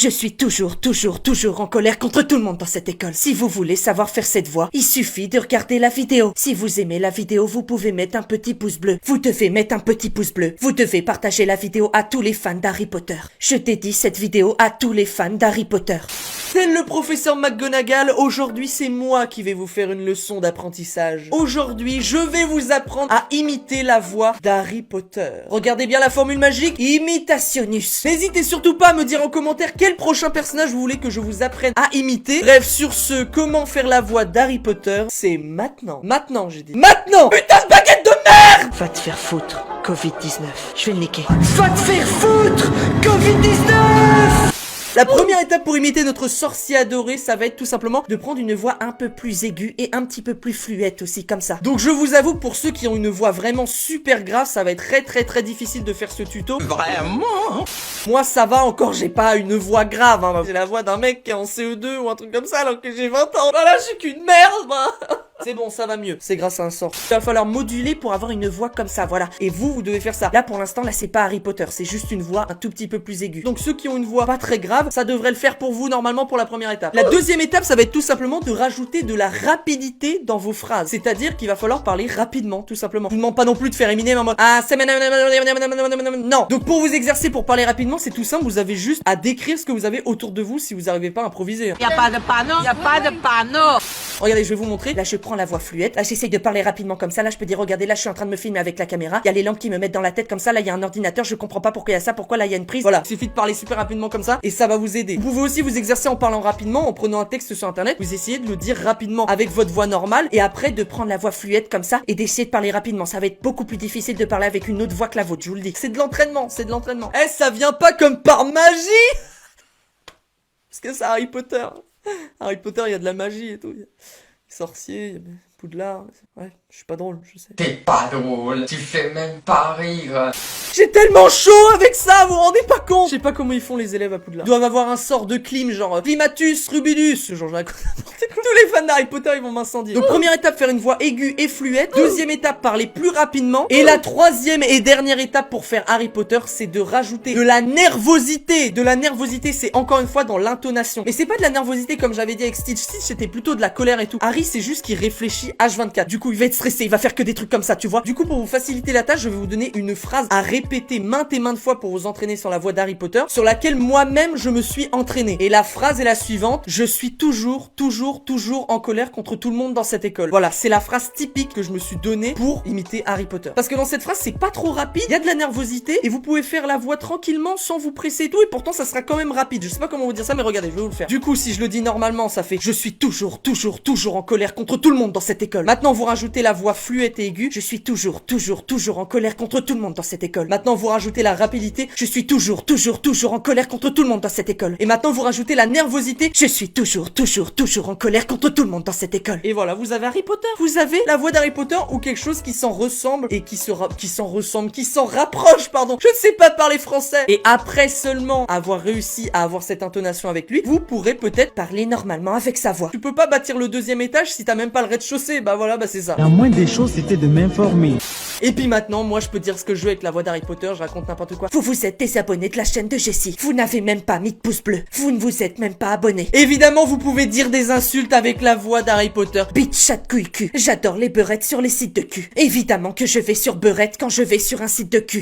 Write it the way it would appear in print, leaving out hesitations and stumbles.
Je suis toujours en colère contre tout le monde dans cette école. Si vous voulez savoir faire cette voix, il suffit de regarder la vidéo. Si vous aimez la vidéo, vous pouvez mettre un petit pouce bleu. Vous devez mettre un petit pouce bleu. Vous devez partager la vidéo à tous les fans d'Harry Potter. Je dédie cette vidéo à tous les fans d'Harry Potter. C'est le professeur McGonagall. Aujourd'hui, c'est moi qui vais vous faire une leçon d'apprentissage. Aujourd'hui, je vais vous apprendre à imiter la voix d'Harry Potter. Regardez bien la formule magique, imitationus. N'hésitez surtout pas à me dire en commentaire quel prochain personnage vous voulez que je vous apprenne à imiter. Bref, sur ce, comment faire la voix d'Harry Potter, c'est maintenant. Maintenant, j'ai dit. Maintenant! Putain de baguette de merde! Va te faire foutre, Covid-19. Je vais le niquer. Va te faire foutre, Covid-19! La première étape pour imiter notre sorcier adoré, ça va être tout simplement de prendre une voix un peu plus aiguë et un petit peu plus fluette aussi, comme ça. Donc je vous avoue, pour ceux qui ont une voix vraiment super grave, ça va être très difficile de faire ce tuto. Vraiment? Moi ça va encore, j'ai pas une voix grave, hein. J'ai la voix d'un mec qui est en CE2 ou un truc comme ça alors que j'ai 20 ans. Voilà, je suis qu'une merde, moi. C'est bon, ça va mieux. C'est grâce à un sort. Il va falloir moduler pour avoir une voix comme ça, voilà. Et vous devez faire ça. Là, pour l'instant, là, c'est pas Harry Potter. C'est juste une voix un tout petit peu plus aiguë. Donc, ceux qui ont une voix pas très grave, ça devrait le faire pour vous, normalement, pour la première étape. La deuxième étape, ça va être tout simplement de rajouter de la rapidité dans vos phrases. C'est-à-dire qu'il va falloir parler rapidement, tout simplement. Je vous demande pas non plus de faire Eminem en mode ah, c'est non. Donc, pour vous exercer pour parler rapidement, c'est tout simple. Vous avez juste à décrire ce que vous avez autour de vous si vous n'arrivez pas à improviser. Y a pas de panneau, y a pas de panneau. Regardez, je vais vous montrer. Là, je prends la voix fluette. Là, j'essaye de parler rapidement comme ça. Là, je peux dire, regardez, là, je suis en train de me filmer avec la caméra. Il y a les lampes qui me mettent dans la tête comme ça. Là, il y a un ordinateur. Je comprends pas pourquoi il y a ça. Pourquoi là, il y a une prise. Voilà. Il suffit de parler super rapidement comme ça et ça va vous aider. Vous pouvez aussi vous exercer en parlant rapidement, en prenant un texte sur internet. Vous essayez de le dire rapidement avec votre voix normale et après de prendre la voix fluette comme ça et d'essayer de parler rapidement. Ça va être beaucoup plus difficile de parler avec une autre voix que la vôtre, je vous le dis. C'est de l'entraînement. C'est de l'entraînement. Eh, ça vient pas comme par magie. Parce que c'est Harry Potter. Harry Potter, il y a de la magie et tout. Sorcier, Poudlard, ouais, je suis pas drôle, je sais. T'es pas drôle, tu fais même pas rire. J'ai tellement chaud avec ça, vous vous rendez pas compte? Je sais pas comment ils font les élèves à Poudlard. Ils doivent avoir un sort de clim, genre Climatus, Rubidus, genre n'importe quoi. Tous les fans d'Harry Potter, ils vont m'incendier. Donc première étape, faire une voix aiguë et fluette. Deuxième étape, parler plus rapidement. Et la troisième et dernière étape pour faire Harry Potter, c'est de rajouter de la nervosité. De la nervosité, c'est encore une fois dans l'intonation. Mais c'est pas de la nervosité comme j'avais dit avec Stitch. Stitch, c'était plutôt de la colère et tout. Harry, c'est juste qu'il réfléchit H24. Du coup, il va être stressé, il va faire que des trucs comme ça, tu vois. Du coup, pour vous faciliter la tâche, je vais vous donner une phrase à répéter maintes et maintes fois pour vous entraîner sur la voix d'Harry Potter, sur laquelle moi-même je me suis entraîné. Et la phrase est la suivante: je suis toujours en colère contre tout le monde dans cette école. Voilà, c'est la phrase typique que je me suis donnée pour imiter Harry Potter. Parce que dans cette phrase, c'est pas trop rapide, il y a de la nervosité et vous pouvez faire la voix tranquillement sans vous presser et tout, et pourtant ça sera quand même rapide. Je sais pas comment vous dire ça, mais regardez, je vais vous le faire. Du coup, si je le dis normalement, ça fait: je suis toujours en colère contre tout le monde dans cette école. Maintenant, vous rajoutez la voix fluette et aiguë: je suis toujours en colère contre tout le monde dans cette école. Maintenant, vous rajoutez la rapidité: je suis toujours en colère contre tout le monde dans cette école. Et maintenant, vous rajoutez la nervosité: je suis toujours en colère contre tout le monde dans cette école. Et voilà, vous avez Harry Potter. Vous avez la voix d'Harry Potter ou quelque chose qui s'en ressemble et qui s'en rapproche, pardon. Je ne sais pas parler français. Et après seulement avoir réussi à avoir cette intonation avec lui, vous pourrez peut-être parler normalement avec sa voix. Tu peux pas bâtir le deuxième étage si t'as même pas le rez-de-chaussée. Bah voilà, bah c'est ça. La moindre des choses, c'était de m'informer. Et puis maintenant, moi je peux dire ce que je veux avec la voix d'Harry Potter, je raconte n'importe quoi. Vous vous êtes désabonné de la chaîne de Jessie. Vous n'avez même pas mis de pouce bleu. Vous ne vous êtes même pas abonné. Évidemment, vous pouvez dire des insultes avec la voix d'Harry Potter. Bitch, chat de couille cul. J'adore les beurettes sur les sites de cul. Évidemment que je vais sur beurette quand je vais sur un site de cul.